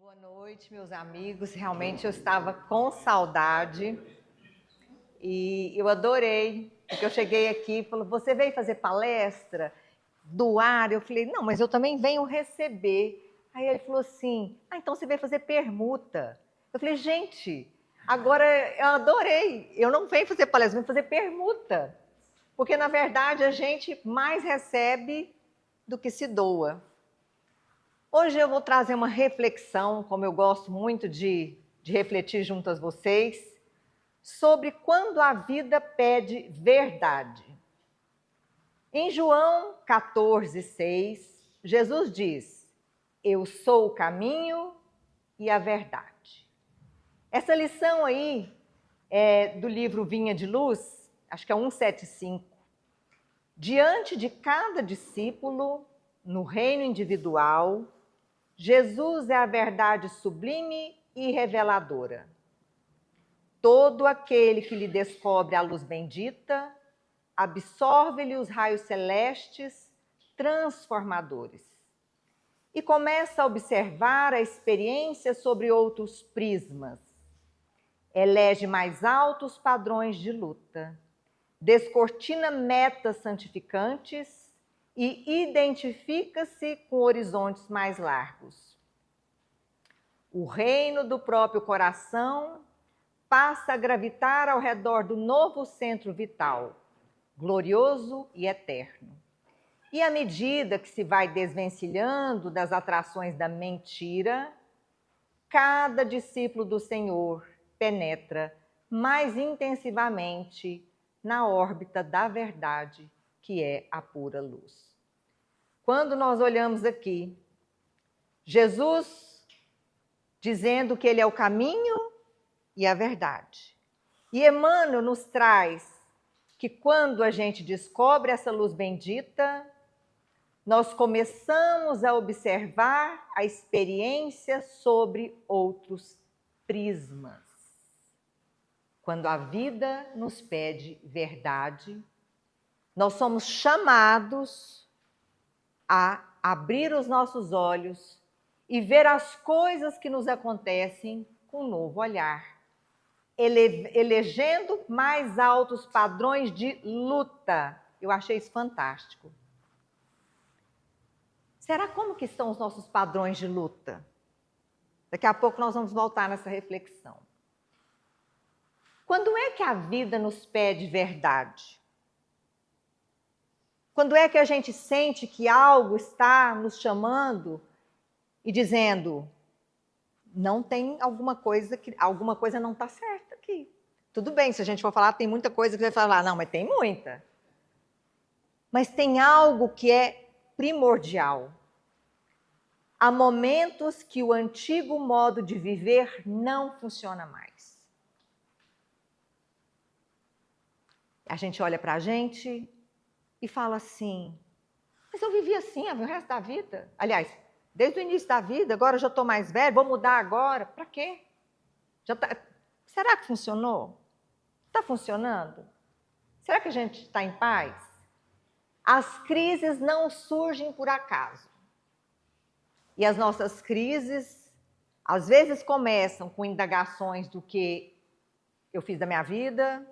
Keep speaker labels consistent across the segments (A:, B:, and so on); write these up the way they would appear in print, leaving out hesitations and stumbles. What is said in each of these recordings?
A: Boa noite, meus amigos. Realmente eu estava com saudade e eu adorei, porque eu cheguei aqui e falou: você veio fazer palestra, doar? Eu falei: não, mas eu também venho receber. Aí ele falou assim: então você veio fazer permuta. Eu falei: gente, agora eu adorei. Eu não venho fazer palestra, eu venho fazer permuta. Porque, na verdade, a gente mais recebe do que se doa. Hoje eu vou trazer uma reflexão, como eu gosto muito de refletir junto a vocês, sobre quando a vida pede verdade. Em João 14,6, Jesus diz: eu sou o caminho e a verdade. Essa lição aí é do livro Vinha de Luz, acho que é 175. Diante de cada discípulo, no reino individual, Jesus é a verdade sublime e reveladora. Todo aquele que lhe descobre a luz bendita, absorve-lhe os raios celestes transformadores e começa a observar a experiência sobre outros prismas. Elege mais altos padrões de luta, descortina metas santificantes e identifica-se com horizontes mais largos. O reino do próprio coração passa a gravitar ao redor do novo centro vital, glorioso e eterno. E à medida que se vai desvencilhando das atrações da mentira, cada discípulo do Senhor penetra mais intensivamente na órbita da verdade, que é a pura luz. Quando nós olhamos aqui, Jesus dizendo que ele é o caminho e a verdade. E Emmanuel nos traz que quando a gente descobre essa luz bendita, nós começamos a observar a experiência sobre outros prismas. Quando a vida nos pede verdade, nós somos chamados a abrir os nossos olhos e ver as coisas que nos acontecem com um novo olhar, elegendo mais altos padrões de luta. Eu achei isso fantástico. Será como que estão os nossos padrões de luta? Daqui a pouco nós vamos voltar nessa reflexão. Quando é que a vida nos pede verdade? Quando é que a gente sente que algo está nos chamando e dizendo: não tem alguma coisa não está certa aqui. Tudo bem, se a gente for falar, tem muita coisa que você vai falar, não, mas tem muita. Mas tem algo que é primordial. Há momentos que o antigo modo de viver não funciona mais. A gente olha para a gente e fala assim: mas eu vivi assim o resto da vida. Aliás, desde o início da vida, agora eu já estou mais velho, vou mudar agora. Para quê? Será que funcionou? Está funcionando? Será que a gente está em paz? As crises não surgem por acaso. E as nossas crises, às vezes, começam com indagações do que eu fiz da minha vida,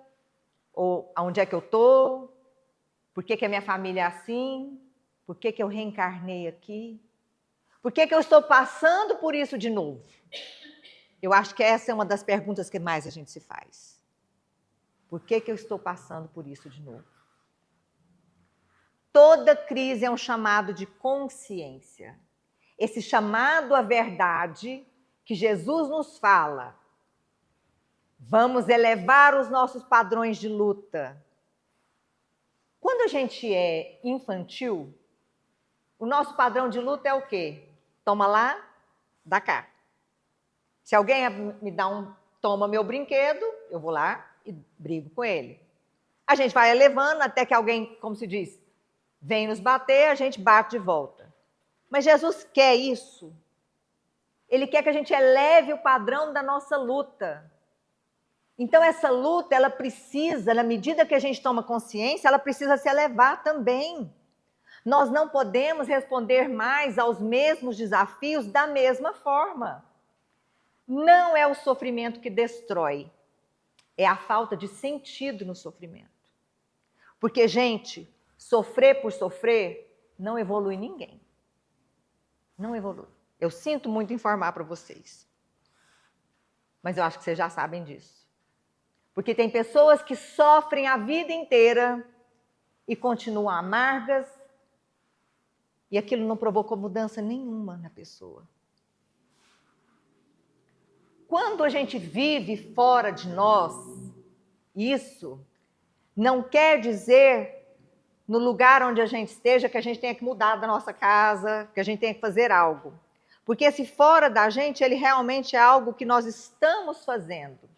A: ou aonde é que eu estou, por que a minha família é assim, por que eu reencarnei aqui, por que eu estou passando por isso de novo? Eu acho que essa é uma das perguntas que mais a gente se faz. Por que eu estou passando por isso de novo? Toda crise é um chamado de consciência. Esse chamado à verdade que Jesus nos fala. Vamos elevar os nossos padrões de luta. Quando a gente é infantil, o nosso padrão de luta é o quê? Toma lá, dá cá. Se alguém toma meu brinquedo, eu vou lá e brigo com ele. A gente vai elevando até que alguém, como se diz, vem nos bater, a gente bate de volta. Mas Jesus quer isso. Ele quer que a gente eleve o padrão da nossa luta. Então essa luta, ela precisa, na medida que a gente toma consciência, ela precisa se elevar também. Nós não podemos responder mais aos mesmos desafios da mesma forma. não é o sofrimento que destrói, é a falta de sentido no sofrimento. Porque, gente, sofrer por sofrer não evolui ninguém. Não evolui. Eu sinto muito informar para vocês. Mas eu acho que vocês já sabem disso. Porque tem pessoas que sofrem a vida inteira e continuam amargas e aquilo não provocou mudança nenhuma na pessoa. Quando a gente vive fora de nós, isso não quer dizer, no lugar onde a gente esteja, que a gente tenha que mudar da nossa casa, que a gente tenha que fazer algo. Porque esse fora da gente, ele realmente é algo que nós estamos fazendo.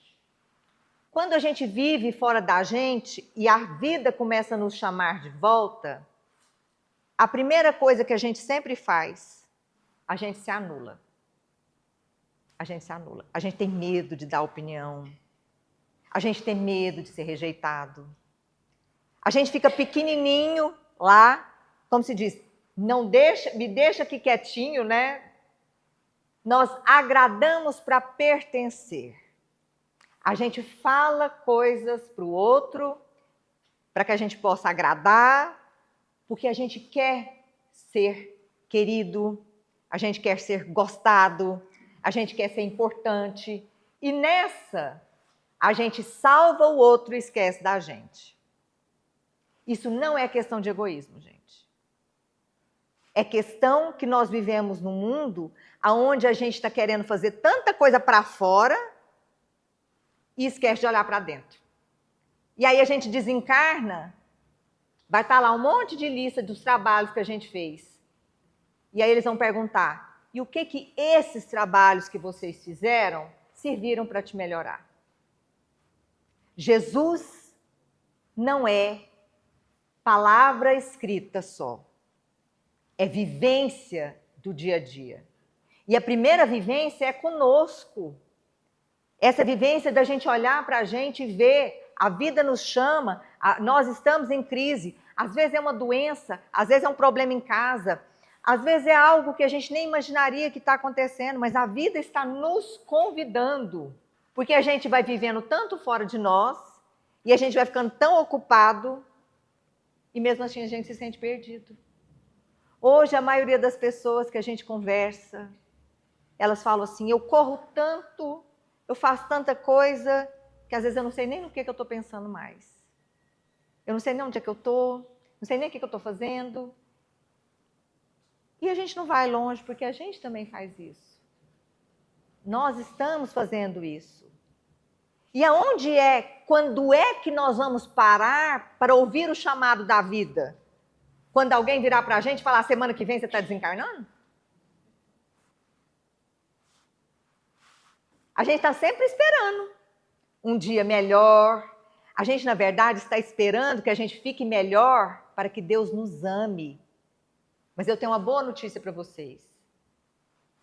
A: Quando a gente vive fora da gente e a vida começa a nos chamar de volta, a primeira coisa que a gente sempre faz, a gente se anula. A gente se anula. A gente tem medo de dar opinião. A gente tem medo de ser rejeitado. A gente fica pequenininho lá, como se diz, me deixa aqui quietinho, né? Nós agradamos para pertencer. A gente fala coisas para o outro, para que a gente possa agradar, porque a gente quer ser querido, a gente quer ser gostado, a gente quer ser importante. E nessa, a gente salva o outro e esquece da gente. Isso não é questão de egoísmo, gente. É questão que nós vivemos num mundo onde a gente está querendo fazer tanta coisa para fora e esquece de olhar para dentro. E aí a gente desencarna, vai estar lá um monte de lista dos trabalhos que a gente fez. E aí eles vão perguntar, e o que esses trabalhos que vocês fizeram serviram para te melhorar? Jesus não é palavra escrita só. É vivência do dia a dia. E a primeira vivência é conosco. Essa vivência da gente olhar para a gente e ver, a vida nos chama, nós estamos em crise. Às vezes é uma doença, às vezes é um problema em casa, às vezes é algo que a gente nem imaginaria que está acontecendo, mas a vida está nos convidando. Porque a gente vai vivendo tanto fora de nós, e a gente vai ficando tão ocupado, e mesmo assim a gente se sente perdido. Hoje, a maioria das pessoas que a gente conversa, elas falam assim, eu corro tanto, eu faço tanta coisa, que às vezes eu não sei nem no que eu estou pensando mais. Eu não sei nem onde é que eu estou, não sei nem o que eu estou fazendo. E a gente não vai longe, porque a gente também faz isso. Nós estamos fazendo isso. E aonde é, quando é que nós vamos parar para ouvir o chamado da vida? Quando alguém virar para a gente e falar, semana que vem você está desencarnando? A gente está sempre esperando um dia melhor. A gente, na verdade, está esperando que a gente fique melhor para que Deus nos ame. Mas eu tenho uma boa notícia para vocês.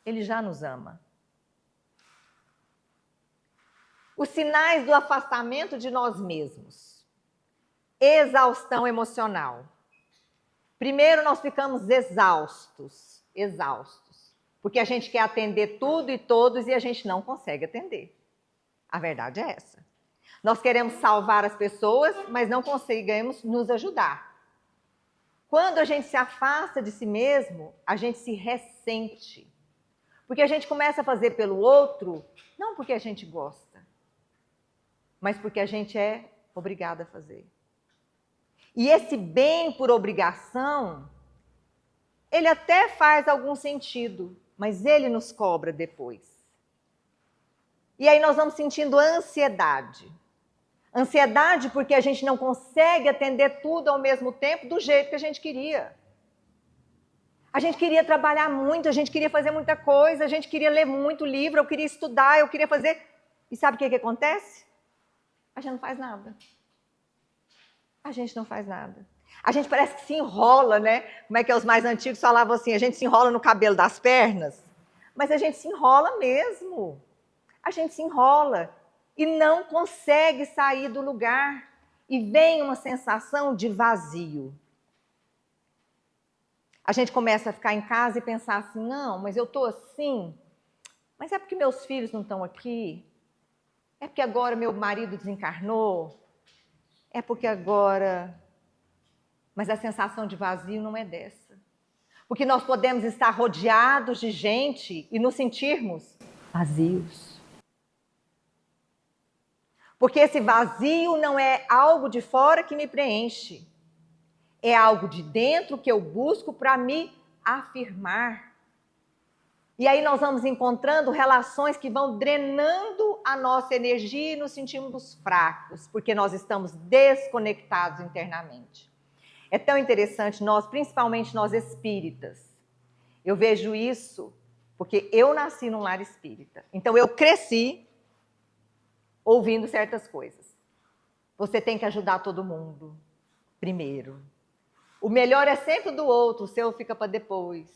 A: Ele já nos ama. Os sinais do afastamento de nós mesmos. Exaustão emocional. Primeiro, nós ficamos exaustos, porque a gente quer atender tudo e todos e a gente não consegue atender. A verdade é essa. Nós queremos salvar as pessoas, mas não conseguimos nos ajudar. Quando a gente se afasta de si mesmo, a gente se ressente. Porque a gente começa a fazer pelo outro, não porque a gente gosta, mas porque a gente é obrigado a fazer. E esse bem por obrigação, ele até faz algum sentido, mas ele nos cobra depois. E aí nós vamos sentindo ansiedade. Ansiedade porque a gente não consegue atender tudo ao mesmo tempo do jeito que a gente queria. A gente queria trabalhar muito, a gente queria fazer muita coisa, a gente queria ler muito livro, eu queria estudar, eu queria fazer... E sabe o que acontece? A gente não faz nada. A gente não faz nada. A gente parece que se enrola, né? Como é que os mais antigos falavam assim, a gente se enrola no cabelo das pernas, mas a gente se enrola mesmo. A gente se enrola e não consegue sair do lugar. E vem uma sensação de vazio. A gente começa a ficar em casa e pensar assim, não, mas eu estou assim, Mas é porque meus filhos não estão aqui? É porque agora meu marido desencarnou? É porque agora... Mas a sensação de vazio não é dessa. Porque nós podemos estar rodeados de gente e nos sentirmos vazios. Porque esse vazio não é algo de fora que me preenche. É algo de dentro que eu busco para me afirmar. E aí nós vamos encontrando relações que vão drenando a nossa energia e nos sentimos fracos, porque nós estamos desconectados internamente. É tão interessante, principalmente nós espíritas. Eu vejo isso porque eu nasci num lar espírita. Então eu cresci ouvindo certas coisas. Você tem que ajudar todo mundo, primeiro. O melhor é sempre do outro, o seu fica para depois,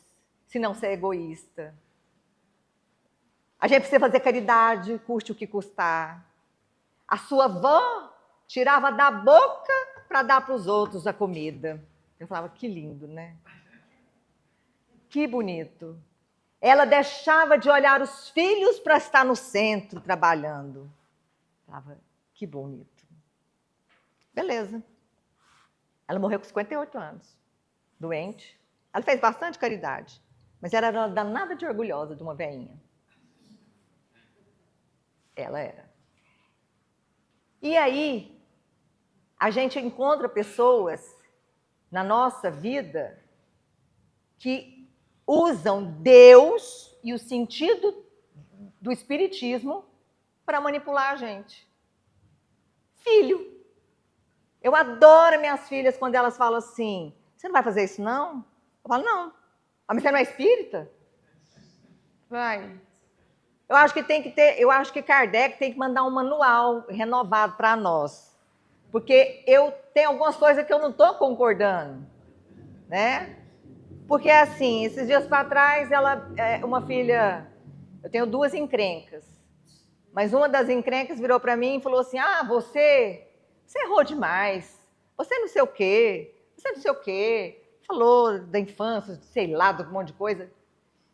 A: senão você é egoísta. A gente precisa fazer caridade, custe o que custar. A sua avó tirava da boca para dar para os outros a comida. Eu falava, que lindo, né? Que bonito. Ela deixava de olhar os filhos para estar no centro trabalhando. Eu falava, que bonito. Beleza. Ela morreu com 58 anos, doente. Ela fez bastante caridade, mas ela era danada de orgulhosa de uma velhinha. Ela era. E aí, a gente encontra pessoas na nossa vida que usam Deus e o sentido do espiritismo para manipular a gente. Filho. Eu adoro minhas filhas quando elas falam assim, você não vai fazer isso não? Eu falo, não. Ah, mas você não é espírita? Vai. Eu acho que Kardec tem que mandar um manual renovado para nós. Porque eu tenho algumas coisas que eu não estou concordando, né? Porque assim, esses dias para trás, uma filha, eu tenho 2 encrencas, mas uma das encrencas virou para mim e falou assim, você errou demais, você não sei o quê, falou da infância, sei lá, de um monte de coisa.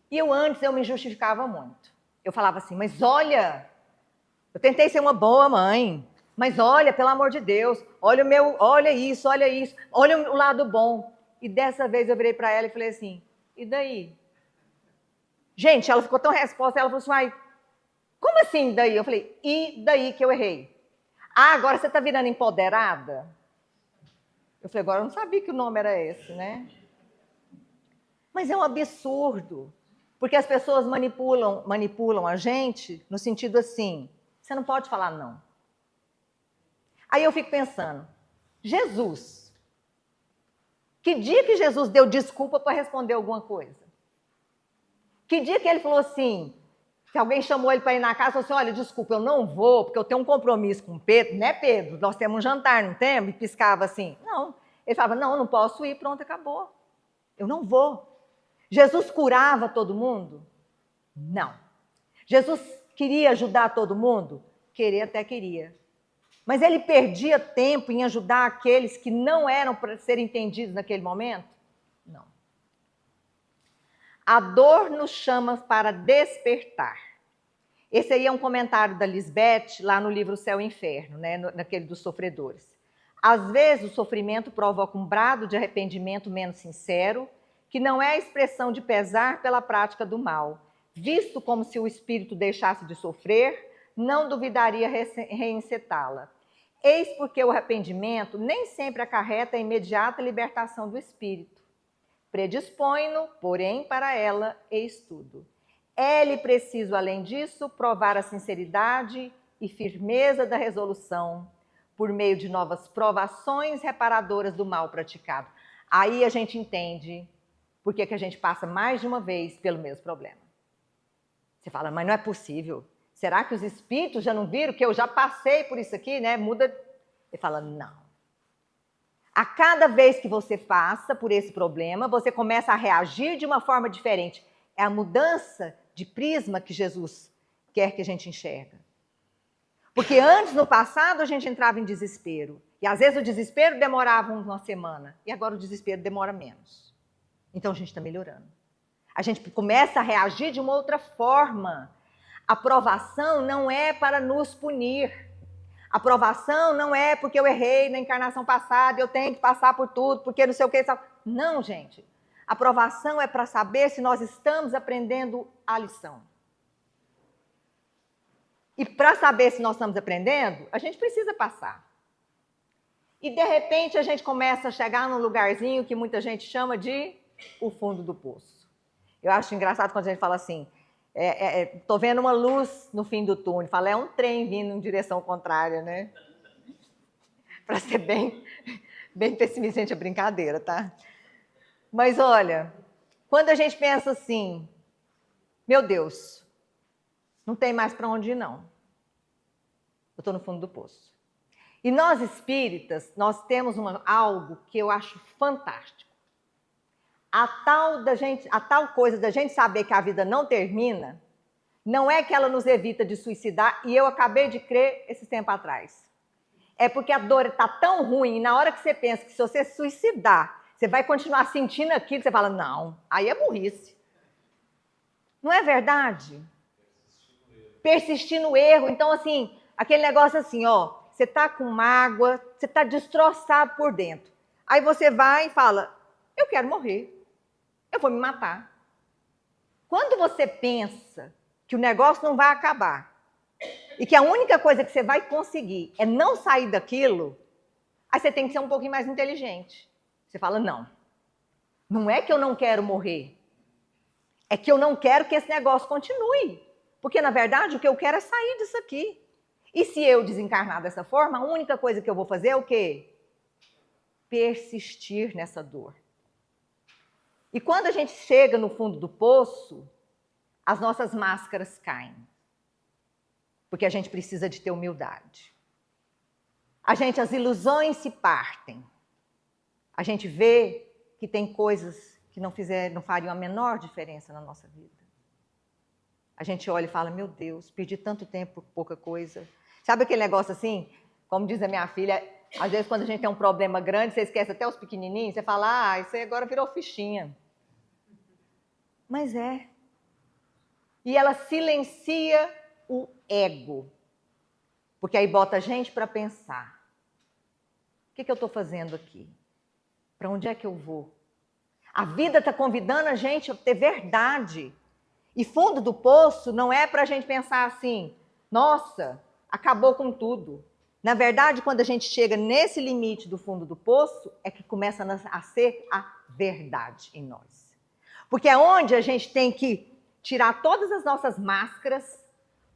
A: E antes eu me justificava muito. Eu falava assim, mas olha, eu tentei ser uma boa mãe, mas olha, pelo amor de Deus, olha isso, olha o lado bom. E dessa vez eu virei para ela e falei assim, e daí? Gente, ela ficou tão resposta, ela falou assim, como assim daí? Eu falei, e daí que eu errei? Agora você está virando empoderada? Eu falei, agora eu não sabia que o nome era esse, né? Mas é um absurdo, porque as pessoas manipulam a gente no sentido assim, você não pode falar não. Aí eu fico pensando, Jesus, que dia que Jesus deu desculpa para responder alguma coisa? Que dia que ele falou assim, se alguém chamou ele para ir na casa, falou assim, olha, desculpa, eu não vou, porque eu tenho um compromisso com o Pedro, né, Pedro? Nós temos um jantar, não temos? E piscava assim. Não. Ele falava, não posso ir, pronto, acabou. Eu não vou. Jesus curava todo mundo? Não. Jesus queria ajudar todo mundo? Até queria. Mas ele perdia tempo em ajudar aqueles que não eram para serem entendidos naquele momento? Não. A dor nos chama para despertar. Esse aí é um comentário da Lisbeth, lá no livro Céu e Inferno, né, naquele dos sofredores. Às vezes o sofrimento provoca um brado de arrependimento menos sincero, que não é a expressão de pesar pela prática do mal. Visto como se o espírito deixasse de sofrer, não duvidaria reincitá-la. Eis porque o arrependimento nem sempre acarreta a imediata libertação do espírito. Predispõe-no, porém, para ela eis tudo. É-lhe preciso, além disso, provar a sinceridade e firmeza da resolução, por meio de novas provações reparadoras do mal praticado. Aí a gente entende por que a gente passa mais de uma vez pelo mesmo problema. Você fala, mas não é possível. Será que os espíritos já não viram que eu já passei por isso aqui, né? Muda. Ele fala, não. A cada vez que você passa por esse problema, você começa a reagir de uma forma diferente. É a mudança de prisma que Jesus quer que a gente enxerga. Porque antes, no passado, a gente entrava em desespero. E às vezes o desespero demorava uma semana. E agora o desespero demora menos. Então a gente está melhorando. A gente começa a reagir de uma outra forma. A provação não é para nos punir. A provação não é porque eu errei na encarnação passada, eu tenho que passar por tudo, porque não sei o que. Não, gente. A provação é para saber se nós estamos aprendendo a lição. E para saber se nós estamos aprendendo, a gente precisa passar. E de repente a gente começa a chegar num lugarzinho que muita gente chama de o fundo do poço. Eu acho engraçado quando a gente fala assim, tô vendo uma luz no fim do túnel. Fala, é um trem vindo em direção contrária, né? Para ser bem pessimista, gente, é brincadeira, tá? Mas olha, quando a gente pensa assim, meu Deus, não tem mais para onde ir, não. Eu estou no fundo do poço. E nós espíritas, nós temos algo que eu acho fantástico. A tal coisa da gente saber que a vida não termina, não é que ela nos evita de suicidar, e eu acabei de crer esse tempo atrás. É porque a dor está tão ruim, e na hora que você pensa que se você suicidar, você vai continuar sentindo aquilo, você fala, não, aí é burrice. Não é verdade? Persistir no erro. Então, assim, aquele negócio assim, ó, você está com mágoa, você está destroçado por dentro. Aí você vai e fala, eu quero morrer, eu vou me matar. Quando você pensa que o negócio não vai acabar e que a única coisa que você vai conseguir é não sair daquilo, aí você tem que ser um pouquinho mais inteligente. Você fala, não é que eu não quero morrer, é que eu não quero que esse negócio continue. Porque, na verdade, o que eu quero é sair disso aqui. E se eu desencarnar dessa forma, a única coisa que eu vou fazer é o quê? Persistir nessa dor. E quando a gente chega no fundo do poço, as nossas máscaras caem. Porque a gente precisa de ter humildade. As ilusões se partem. A gente vê que tem coisas que não fariam a menor diferença na nossa vida. A gente olha e fala, meu Deus, perdi tanto tempo por pouca coisa. Sabe aquele negócio assim? Como diz a minha filha, às vezes quando a gente tem um problema grande, você esquece até os pequenininhos, você fala, isso aí agora virou fichinha. Mas é. E ela silencia o ego. Porque aí bota a gente para pensar. O que eu estou fazendo aqui? Para onde é que eu vou? A vida está convidando a gente a ter verdade. E fundo do poço não é para a gente pensar assim, nossa, acabou com tudo. Na verdade, quando a gente chega nesse limite do fundo do poço, é que começa a ser a verdade em nós. Porque é onde a gente tem que tirar todas as nossas máscaras,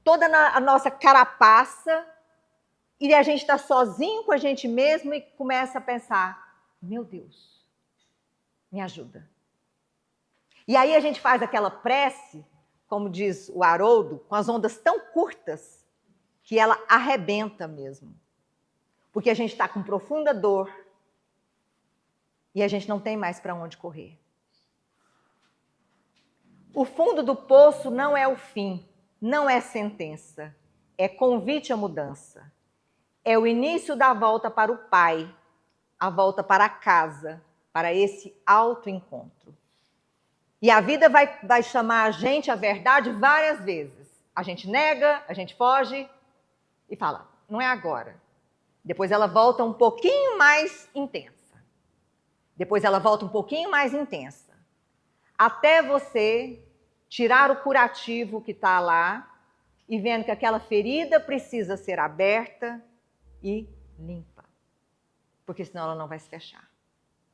A: toda a nossa carapaça, e a gente está sozinho com a gente mesmo e começa a pensar, meu Deus, me ajuda. E aí a gente faz aquela prece, como diz o Haroldo, com as ondas tão curtas que ela arrebenta mesmo. Porque a gente está com profunda dor e a gente não tem mais para onde correr. O fundo do poço não é o fim, não é sentença, é convite à mudança. É o início da volta para o Pai, a volta para a casa, para esse autoencontro. E a vida vai chamar a gente a verdade várias vezes. A gente nega, a gente foge e fala, não é agora. Depois ela volta um pouquinho mais intensa. Depois ela volta um pouquinho mais intensa. Até você tirar o curativo que está lá e vendo que aquela ferida precisa ser aberta e limpa. Porque senão ela não vai se fechar.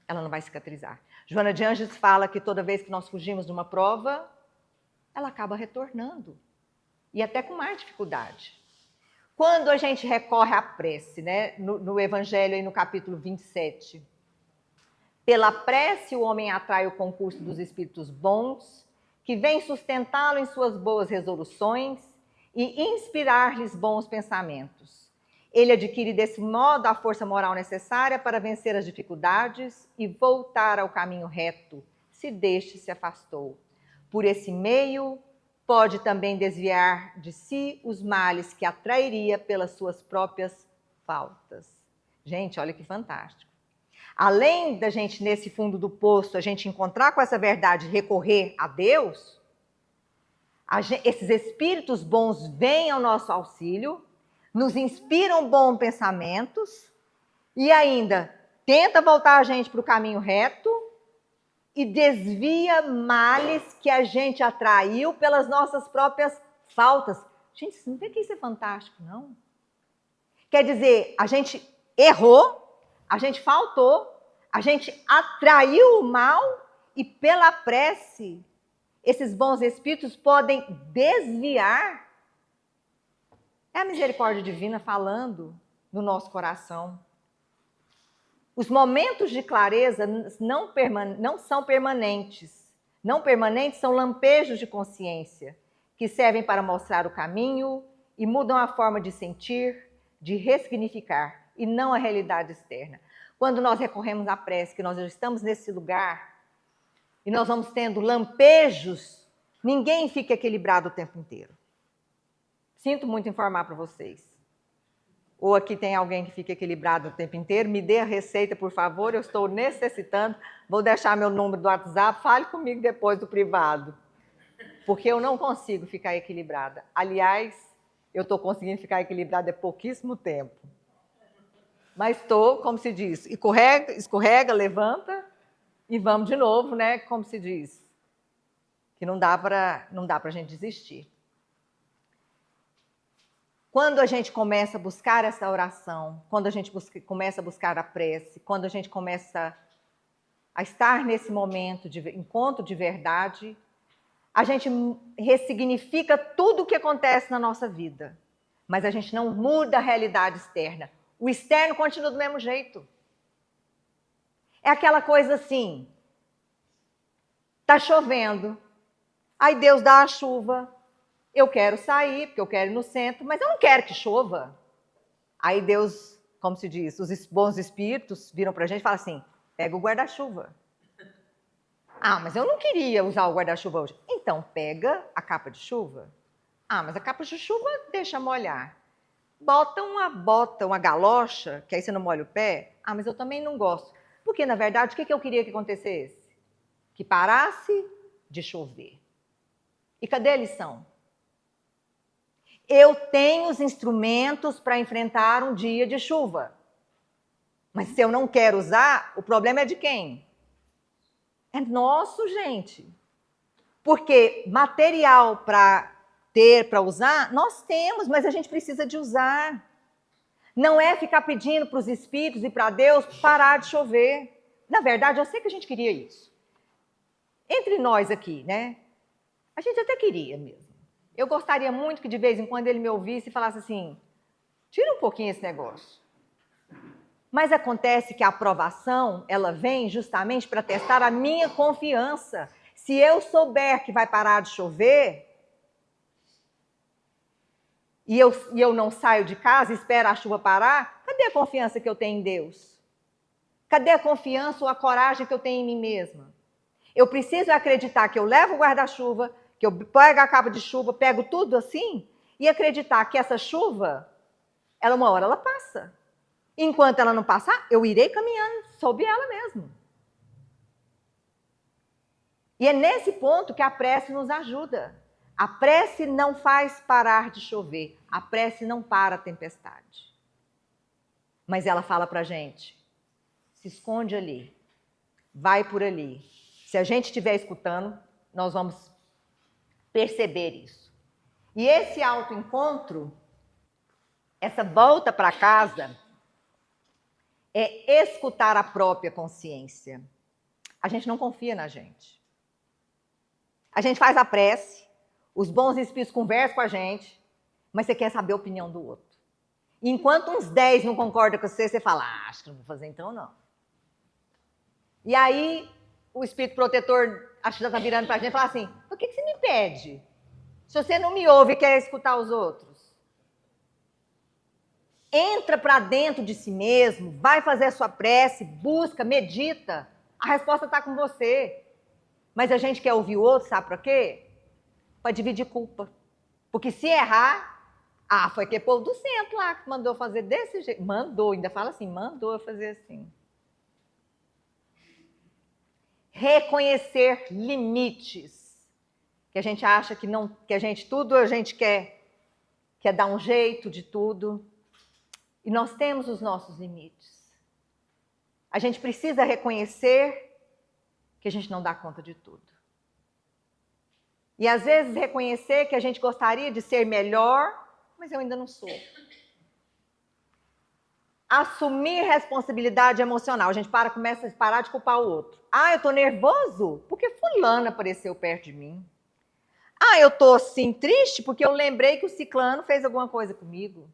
A: Ela não vai cicatrizar. Joana de Ângeles fala que toda vez que nós fugimos de uma prova, ela acaba retornando. E até com mais dificuldade. Quando a gente recorre à prece, né? No Evangelho, aí no capítulo 27, pela prece o homem atrai o concurso dos espíritos bons, que vêm sustentá-lo em suas boas resoluções e inspirar-lhes bons pensamentos. Ele adquire desse modo a força moral necessária para vencer as dificuldades e voltar ao caminho reto, se deste se afastou. Por esse meio, pode também desviar de si os males que atrairia pelas suas próprias faltas. Gente, olha que fantástico. Além da gente, nesse fundo do poço, a gente encontrar com essa verdade e recorrer a Deus, Esses espíritos bons vêm ao nosso auxílio, nos inspiram bons pensamentos e ainda tenta voltar a gente para o caminho reto e desvia males que a gente atraiu pelas nossas próprias faltas. Gente, você não vê que isso é fantástico, não? Quer dizer, a gente errou, a gente faltou, a gente atraiu o mal e pela prece, esses bons espíritos podem desviar. É a misericórdia divina falando no nosso coração. Os momentos de clareza não são permanentes. Não permanentes são lampejos de consciência, que servem para mostrar o caminho e mudam a forma de sentir, de ressignificar, e não a realidade externa. Quando nós recorremos à prece, que nós já estamos nesse lugar, e nós vamos tendo lampejos, ninguém fica equilibrado o tempo inteiro. Sinto muito informar para vocês. Ou aqui tem alguém que fica equilibrado o tempo inteiro, me dê a receita, por favor, eu estou necessitando, vou deixar meu número do WhatsApp, fale comigo depois do privado, porque eu não consigo ficar equilibrada. Aliás, eu estou conseguindo ficar equilibrada há pouquíssimo tempo. Mas estou, como se diz, escorrega, levanta e vamos de novo, né? Como se diz, que não dá para a gente desistir. Quando a gente começa a buscar essa oração, quando a gente começa a buscar a prece, quando a gente começa a estar nesse momento de encontro de verdade, a gente ressignifica tudo o que acontece na nossa vida, mas a gente não muda a realidade externa. O externo continua do mesmo jeito. É aquela coisa assim, tá chovendo, aí Deus dá a chuva, eu quero sair, porque eu quero ir no centro, mas eu não quero que chova. Aí Deus, como se diz, os bons espíritos viram para a gente e falam assim, pega o guarda-chuva. Ah, mas eu não queria usar o guarda-chuva hoje. Então, pega a capa de chuva. Ah, mas a capa de chuva deixa molhar. Bota uma galocha, que aí você não molha o pé. Ah, mas eu também não gosto. Porque, na verdade, o que eu queria que acontecesse? Que parasse de chover. E cadê a lição? Eu tenho os instrumentos para enfrentar um dia de chuva. Mas se eu não quero usar, o problema é de quem? É nosso, gente. Porque material para ter, para usar, nós temos, mas a gente precisa de usar. Não é ficar pedindo para os espíritos e para Deus parar de chover. Na verdade, eu sei que a gente queria isso. Entre nós aqui, né? A gente até queria mesmo. Eu gostaria muito que de vez em quando ele me ouvisse e falasse assim, tira um pouquinho esse negócio. Mas acontece que a aprovação, ela vem justamente para testar a minha confiança. Se eu souber que vai parar de chover, e eu não saio de casa e espero a chuva parar, cadê a confiança que eu tenho em Deus? Cadê a confiança ou a coragem que eu tenho em mim mesma? Eu preciso acreditar que eu levo o guarda-chuva, que eu pego a capa de chuva, pego tudo assim, e acreditar que essa chuva, uma hora ela passa. Enquanto ela não passar, eu irei caminhando sob ela mesmo. E é nesse ponto que a prece nos ajuda. A prece não faz parar de chover. A prece não para a tempestade. Mas ela fala pra gente, se esconde ali, vai por ali. Se a gente estiver escutando, nós vamos perceber isso. E esse autoencontro, essa volta para casa, é escutar a própria consciência. A gente não confia na gente. A gente faz a prece, os bons espíritos conversam com a gente, mas você quer saber a opinião do outro. E enquanto uns 10 não concordam com você, você fala, acho que não vou fazer então não. E aí, o espírito protetor, acho que já está virando para a gente e fala assim, por que você me pede? Se você não me ouve e quer escutar os outros. Entra para dentro de si mesmo, vai fazer a sua prece, busca, medita. A resposta está com você. Mas a gente quer ouvir o outro, sabe para quê? Para dividir culpa. Porque se errar, foi aquele povo do centro lá que mandou fazer desse jeito. Mandou, ainda fala assim, mandou eu fazer assim. Reconhecer limites. que a gente acha que não, que a gente quer dar um jeito de tudo. E nós temos os nossos limites. A gente precisa reconhecer que a gente não dá conta de tudo. E às vezes reconhecer que a gente gostaria de ser melhor, mas eu ainda não sou. Assumir responsabilidade emocional. A gente começa a parar de culpar o outro. Ah, eu tô nervoso porque fulano apareceu perto de mim. Ah, eu tô assim triste porque eu lembrei que o ciclano fez alguma coisa comigo.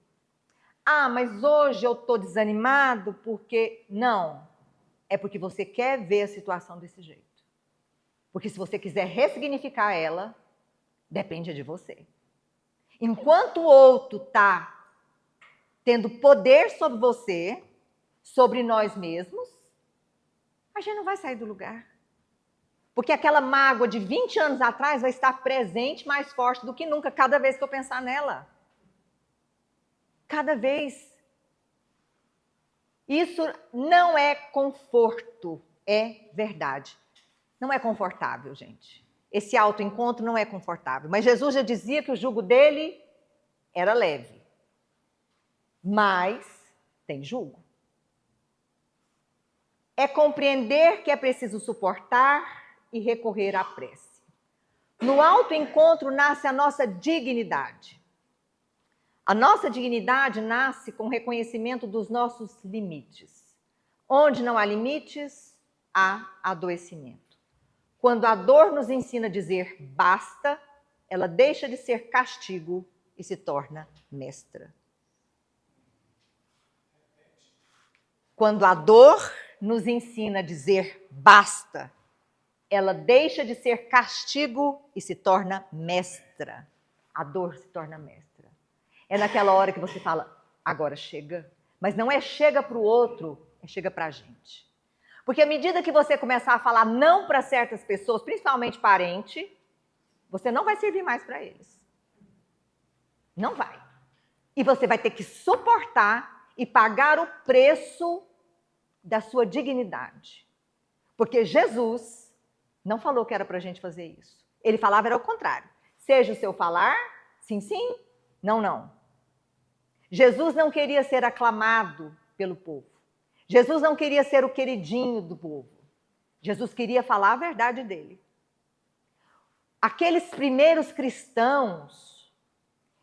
A: Ah, mas hoje eu tô desanimado porque... Não, é porque você quer ver a situação desse jeito. Porque se você quiser ressignificar ela, depende de você. Enquanto o outro está tendo poder sobre você, sobre nós mesmos, a gente não vai sair do lugar. Porque aquela mágoa de 20 anos atrás vai estar presente mais forte do que nunca, cada vez que eu pensar nela. Cada vez. Isso não é conforto, é verdade. Não é confortável, gente. Esse autoencontro não é confortável. Mas Jesus já dizia que o jugo dele era leve. Mas tem jugo. É compreender que é preciso suportar e recorrer à prece. No autoencontro nasce a nossa dignidade. A nossa dignidade nasce com o reconhecimento dos nossos limites. Onde não há limites, há adoecimento. Quando a dor nos ensina a dizer basta, ela deixa de ser castigo e se torna mestra. Quando a dor nos ensina a dizer basta, ela deixa de ser castigo e se torna mestra. A dor se torna mestra. É naquela hora que você fala, agora chega. Mas não é chega para o outro, é chega para a gente. Porque à medida que você começar a falar não para certas pessoas, principalmente parente, você não vai servir mais para eles. Não vai. E você vai ter que suportar e pagar o preço da sua dignidade. Porque Jesus não falou que era para a gente fazer isso. Ele falava era o contrário. Seja o seu falar, sim, sim, não, não. Jesus não queria ser aclamado pelo povo. Jesus não queria ser o queridinho do povo. Jesus queria falar a verdade dele. Aqueles primeiros cristãos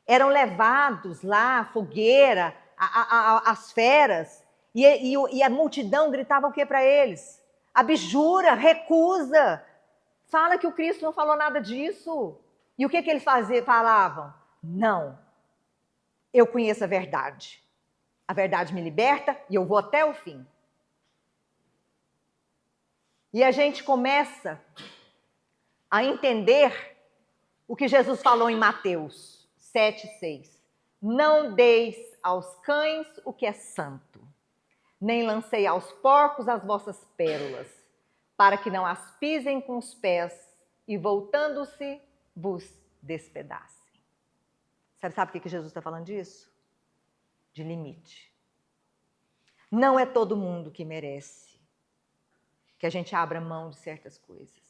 A: eram levados lá à fogueira, às feras, e a multidão gritava o que para eles? Abjura, recusa. Fala que o Cristo não falou nada disso. E o que eles falavam? Não, eu conheço a verdade. A verdade me liberta e eu vou até o fim. E a gente começa a entender o que Jesus falou em Mateus 7,6. Não deis aos cães o que é santo, nem lancei aos porcos as vossas pérolas, para que não as pisem com os pés e, voltando-se, vos despedacem. Sabe por que Jesus está falando disso? De limite. Não é todo mundo que merece que a gente abra mão de certas coisas.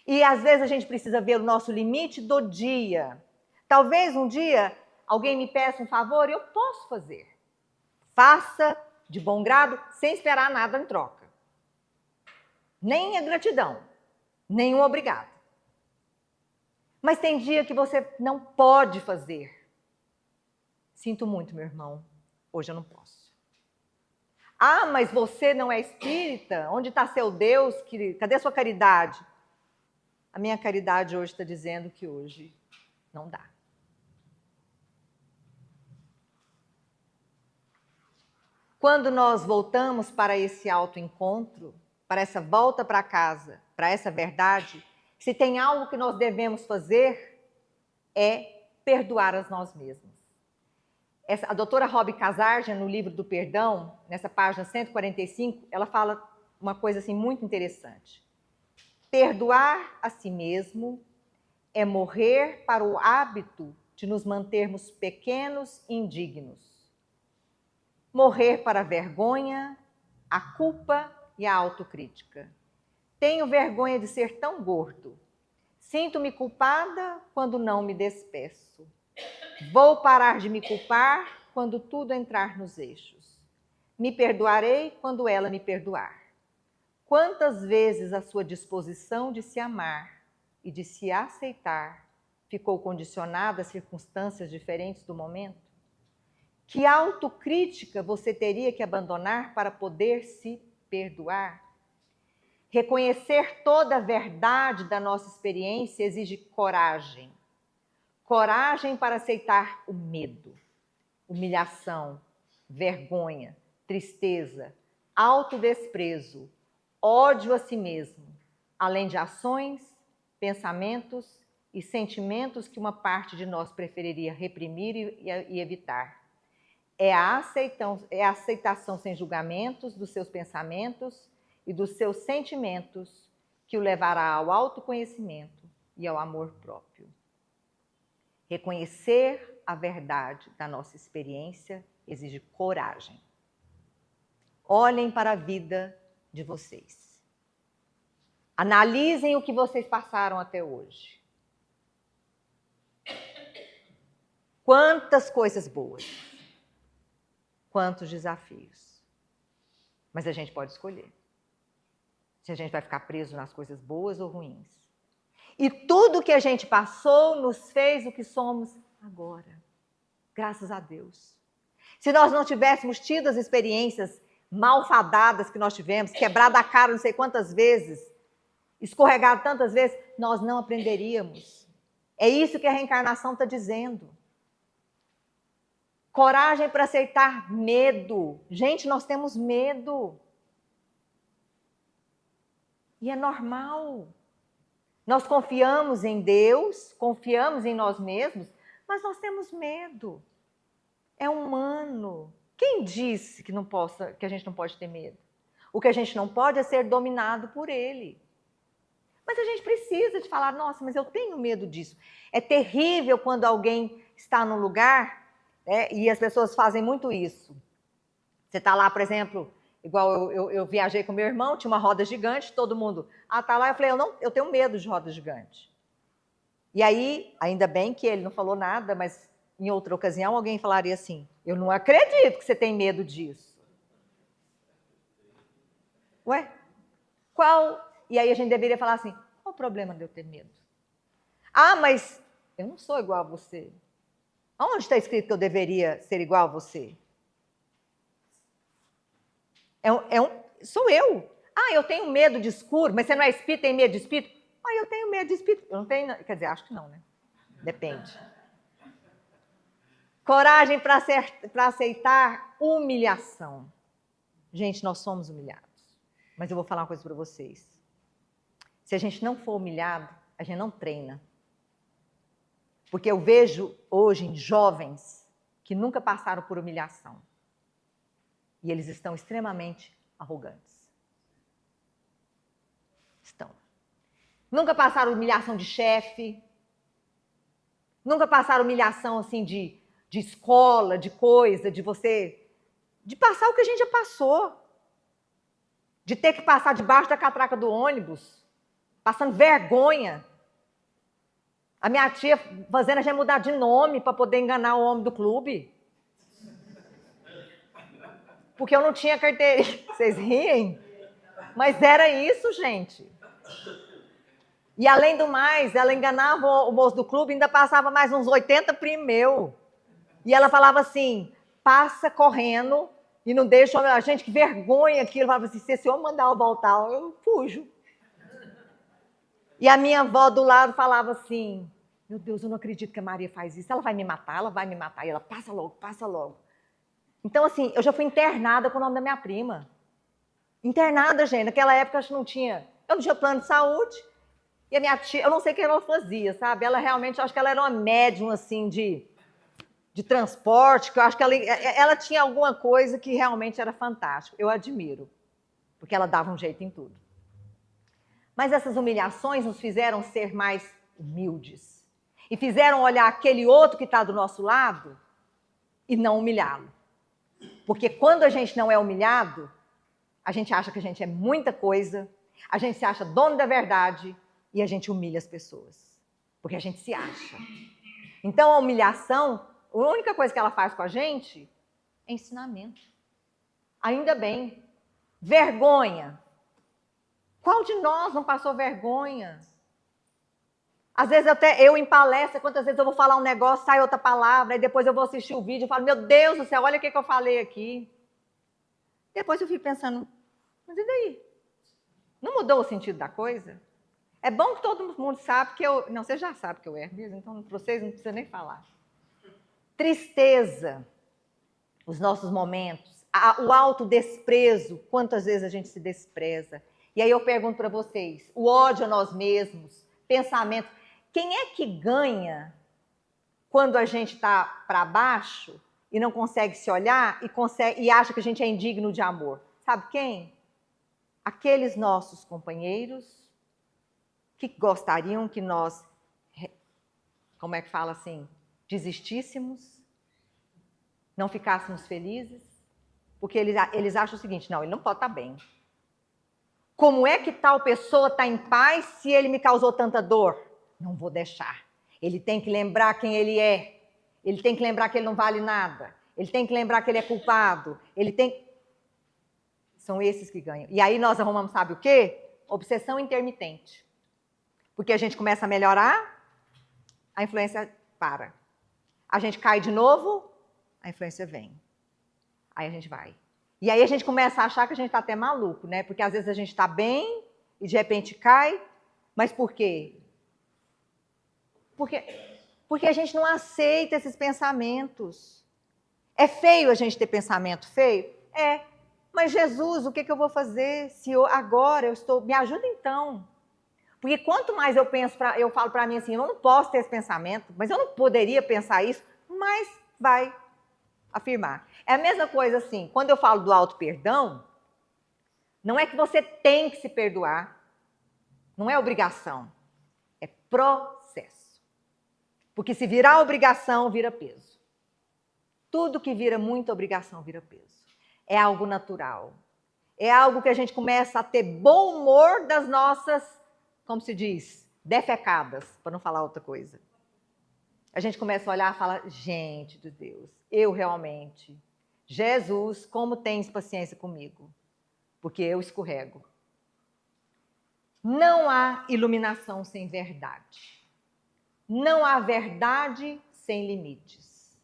A: E às vezes a gente precisa ver o nosso limite do dia. Talvez um dia alguém me peça um favor e eu posso fazer. Faça de bom grado, sem esperar nada em troca. Nem a gratidão, nem um obrigado. Mas tem dia que você não pode fazer. Sinto muito, meu irmão, hoje eu não posso. Ah, mas você não é espírita? Onde está seu Deus? Cadê sua caridade? A minha caridade hoje está dizendo que hoje não dá. Quando nós voltamos para esse autoencontro, para essa volta para casa, para essa verdade, se tem algo que nós devemos fazer, é perdoar a nós mesmos. A doutora Rob Kazarjian, no livro do Perdão, nessa página 145, ela fala uma coisa assim muito interessante. Perdoar a si mesmo é morrer para o hábito de nos mantermos pequenos e indignos. Morrer para a vergonha, a culpa e a autocrítica. Tenho vergonha de ser tão gordo. Sinto-me culpada quando não me despeço. Vou parar de me culpar quando tudo entrar nos eixos. Me perdoarei quando ela me perdoar. Quantas vezes a sua disposição de se amar e de se aceitar ficou condicionada a circunstâncias diferentes do momento? Que autocrítica você teria que abandonar para poder se perdoar? Reconhecer toda a verdade da nossa experiência exige coragem. Coragem para aceitar o medo, humilhação, vergonha, tristeza, autodesprezo, ódio a si mesmo, além de ações, pensamentos e sentimentos que uma parte de nós preferiria reprimir e evitar. É a aceitação sem julgamentos dos seus pensamentos e dos seus sentimentos que o levará ao autoconhecimento e ao amor próprio. Reconhecer a verdade da nossa experiência exige coragem. Olhem para a vida de vocês. Analisem o que vocês passaram até hoje. Quantas coisas boas, quantos desafios. Mas a gente pode escolher se a gente vai ficar preso nas coisas boas ou ruins. E tudo que a gente passou nos fez o que somos agora. Graças a Deus. Se nós não tivéssemos tido as experiências malfadadas que nós tivemos, quebrado a cara não sei quantas vezes, escorregado tantas vezes, nós não aprenderíamos. É isso que a reencarnação está dizendo. Coragem para aceitar medo. Gente, nós temos medo. E é normal. Nós confiamos em Deus, confiamos em nós mesmos, mas nós temos medo. É humano. Quem disse que a gente não pode ter medo? O que a gente não pode é ser dominado por ele. Mas a gente precisa de falar, nossa, mas eu tenho medo disso. É terrível quando alguém está num lugar, e as pessoas fazem muito isso. Você está lá, por exemplo, igual eu viajei com meu irmão, tinha uma roda gigante, todo mundo, tá lá, eu falei, eu tenho medo de roda gigante. E aí, ainda bem que ele não falou nada, mas em outra ocasião alguém falaria assim, eu não acredito que você tem medo disso. Ué? E aí a gente deveria falar assim, qual o problema de eu ter medo? Ah, mas eu não sou igual a você. Onde está escrito que eu deveria ser igual a você? Sou eu. Ah, eu tenho medo de escuro, mas você não é espírito, tem medo de espírito? Ah, eu tenho medo de espírito. Eu não tenho, quer dizer, acho que não, né? Depende. Coragem para aceitar humilhação. Gente, nós somos humilhados. Mas eu vou falar uma coisa para vocês. Se a gente não for humilhado, a gente não treina. Porque eu vejo hoje em jovens que nunca passaram por humilhação. E eles estão extremamente arrogantes. Estão. Nunca passaram humilhação de chefe. Nunca passaram humilhação assim de escola, de coisa, de passar o que a gente já passou. De ter que passar debaixo da catraca do ônibus, passando vergonha. A minha tia fazendo a gente mudar de nome para poder enganar o homem do clube. Porque eu não tinha carteirinha. Vocês riem? Mas era isso, gente. E além do mais, ela enganava o moço do clube e ainda passava mais uns 80 primos meu. E ela falava assim, passa correndo e não deixa... A gente, que vergonha aquilo. Falava assim, se esse homem mandar eu voltar, eu fujo. E a minha avó do lado falava assim, meu Deus, eu não acredito que a Maria faz isso. Ela vai me matar, ela vai me matar. E ela, passa logo, passa logo. Então, assim, eu já fui internada com o nome da minha prima. Internada, gente. Naquela época eu não tinha plano de saúde. E a minha tia, eu não sei o que ela fazia, sabe? Ela realmente, eu acho que ela era uma médium, assim, de transporte, que eu acho que ela tinha alguma coisa que realmente era fantástico. Eu admiro, porque ela dava um jeito em tudo. Mas essas humilhações nos fizeram ser mais humildes. E fizeram olhar aquele outro que está do nosso lado e não humilhá-lo. Porque quando a gente não é humilhado, a gente acha que a gente é muita coisa, a gente se acha dono da verdade e a gente humilha as pessoas, porque a gente se acha. Então, a humilhação, a única coisa que ela faz com a gente é ensinamento. Ainda bem. Vergonha. Qual de nós não passou vergonha? Às vezes eu em palestra, quantas vezes eu vou falar um negócio, sai outra palavra, e depois eu vou assistir o vídeo e falo, meu Deus do céu, olha o que eu falei aqui. Depois eu fico pensando, mas e daí? Não mudou o sentido da coisa? É bom que todo mundo sabe que eu... Não, você já sabe que eu erro mesmo, então para vocês não precisa nem falar. Tristeza, os nossos momentos, o autodesprezo, quantas vezes a gente se despreza. E aí eu pergunto para vocês, o ódio a nós mesmos, pensamento, quem é que ganha quando a gente está para baixo e não consegue se olhar e acha que a gente é indigno de amor? Sabe quem? Aqueles nossos companheiros que gostariam que nós, como é que fala assim, desistíssemos, não ficássemos felizes, porque eles acham o seguinte, não, ele não pode estar bem. Como é que tal pessoa está em paz se ele me causou tanta dor? Não vou deixar. Ele tem que lembrar quem ele é. Ele tem que lembrar que ele não vale nada. Ele tem que lembrar que ele é culpado. Ele tem... São esses que ganham. E aí nós arrumamos, sabe o quê? Obsessão intermitente. Porque a gente começa a melhorar, a influência para. A gente cai de novo, a influência vem. Aí a gente vai. E aí a gente começa a achar que a gente está até maluco, né? Porque às vezes a gente está bem e de repente cai. Mas por quê? Porque a gente não aceita esses pensamentos. É feio a gente ter pensamento feio? É. Mas Jesus, o que eu vou fazer se agora eu estou... Me ajuda então. Porque quanto mais eu penso, eu falo para mim assim, eu não posso ter esse pensamento, mas eu não poderia pensar isso, mas vai afirmar. É a mesma coisa assim, quando eu falo do auto-perdão, não é que você tem que se perdoar, não é obrigação, é processo. Porque se virar obrigação, vira peso. Tudo que vira muita obrigação vira peso. É algo natural. É algo que a gente começa a ter bom humor das nossas, como se diz, defecadas, para não falar outra coisa. A gente começa a olhar e falar, gente de Deus, eu realmente, Jesus, como tens paciência comigo? Porque eu escorrego. Não há iluminação sem verdade. Não há verdade sem limites.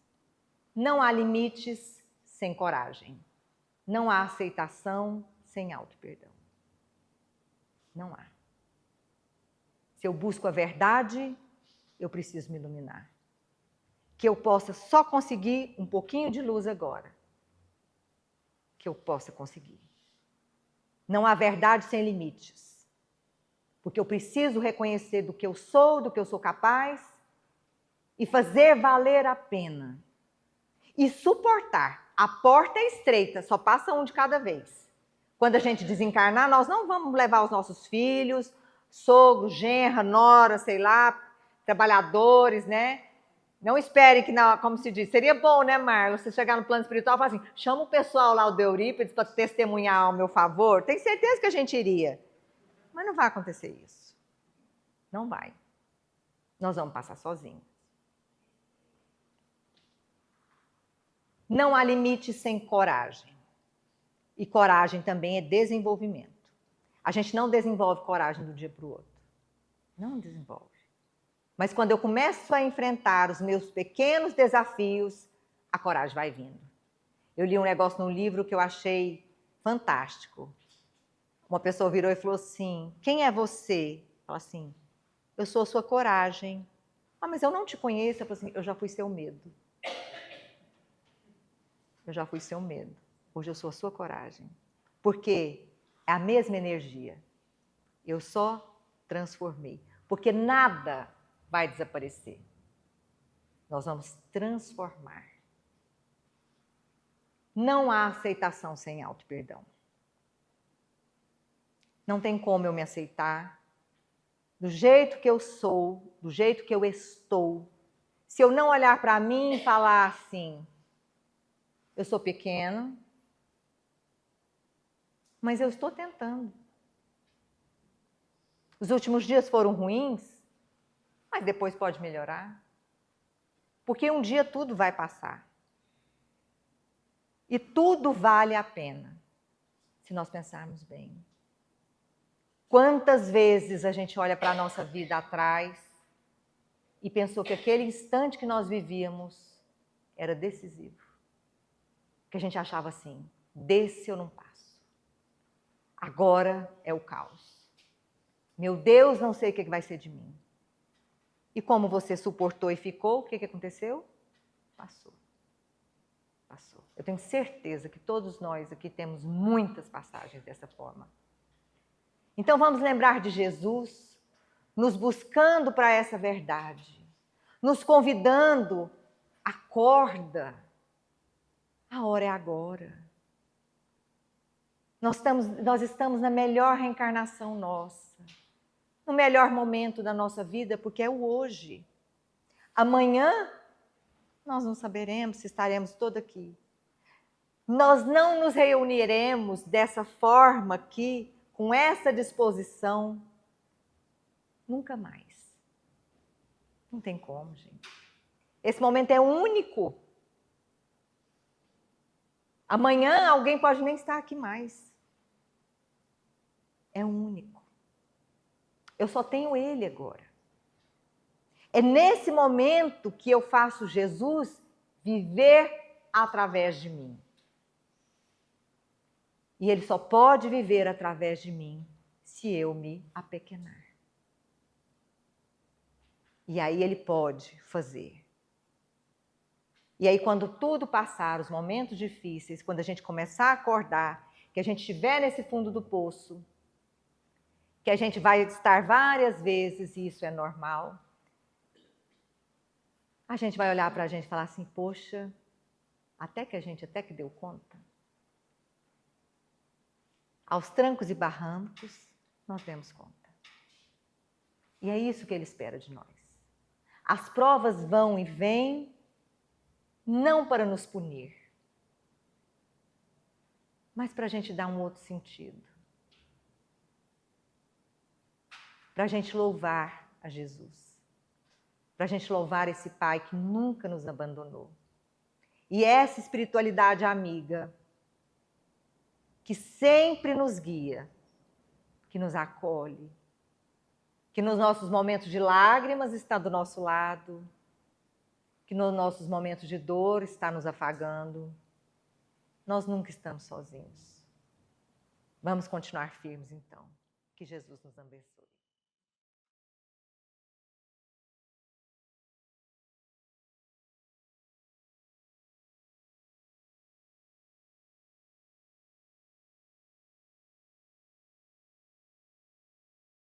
A: Não há limites sem coragem. Não há aceitação sem auto-perdão. Não há. Se eu busco a verdade, eu preciso me iluminar. Que eu possa só conseguir um pouquinho de luz agora. Que eu possa conseguir. Não há verdade sem limites. Porque eu preciso reconhecer do que eu sou capaz e fazer valer a pena. E suportar. A porta é estreita, só passa um de cada vez. Quando a gente desencarnar, nós não vamos levar os nossos filhos, sogro, genra, nora, sei lá, trabalhadores, né? Não espere que, como se diz, seria bom, né, Marlon, você chegar no plano espiritual e falar assim, chama o pessoal lá do Eurípides para testemunhar ao meu favor. Tenho certeza que a gente iria. Mas não vai acontecer isso. Não vai. Nós vamos passar sozinhos. Não há limite sem coragem. E coragem também é desenvolvimento. A gente não desenvolve coragem do dia para o outro. Não desenvolve. Mas quando eu começo a enfrentar os meus pequenos desafios, a coragem vai vindo. Eu li um negócio num livro que eu achei fantástico. Uma pessoa virou e falou assim, quem é você? Fala assim, eu sou a sua coragem. Ah, mas eu não te conheço. Eu falo assim, eu já fui seu medo. Eu já fui seu medo. Hoje eu sou a sua coragem. Porque é a mesma energia. Eu só transformei. Porque nada vai desaparecer. Nós vamos transformar. Não há aceitação sem auto-perdão. Não tem como eu me aceitar do jeito que eu sou, do jeito que eu estou. Se eu não olhar para mim e falar assim, eu sou pequeno, mas eu estou tentando. Os últimos dias foram ruins, mas depois pode melhorar. Porque um dia tudo vai passar. E tudo vale a pena, se nós pensarmos bem. Quantas vezes a gente olha para a nossa vida atrás e pensou que aquele instante que nós vivíamos era decisivo. Que a gente achava assim, desse eu não passo. Agora é o caos. Meu Deus, não sei o que vai ser de mim. E como você suportou e ficou, o que aconteceu? Passou. Passou. Eu tenho certeza que todos nós aqui temos muitas passagens dessa forma. Então vamos lembrar de Jesus, nos buscando para essa verdade, nos convidando, acorda, a hora é agora. Nós estamos na melhor reencarnação nossa, no melhor momento da nossa vida, porque é o hoje. Amanhã, nós não saberemos se estaremos todos aqui. Nós não nos reuniremos dessa forma aqui, com essa disposição, nunca mais. Não tem como, gente. Esse momento é único. Amanhã alguém pode nem estar aqui mais. É único. Eu só tenho Ele agora. É nesse momento que eu faço Jesus viver através de mim. E Ele só pode viver através de mim se eu me apequenar. E aí Ele pode fazer. E aí quando tudo passar, os momentos difíceis, quando a gente começar a acordar, que a gente estiver nesse fundo do poço, que a gente vai estar várias vezes, e isso é normal, a gente vai olhar para a gente e falar assim, poxa, até que deu conta. Aos trancos e barrancos, nós demos conta. E é isso que Ele espera de nós. As provas vão e vêm, não para nos punir, mas para a gente dar um outro sentido. Para a gente louvar a Jesus. Para a gente louvar esse Pai que nunca nos abandonou. E essa espiritualidade amiga, que sempre nos guia, que nos acolhe, que nos nossos momentos de lágrimas está do nosso lado, que nos nossos momentos de dor está nos afagando. Nós nunca estamos sozinhos. Vamos continuar firmes então. Que Jesus nos abençoe.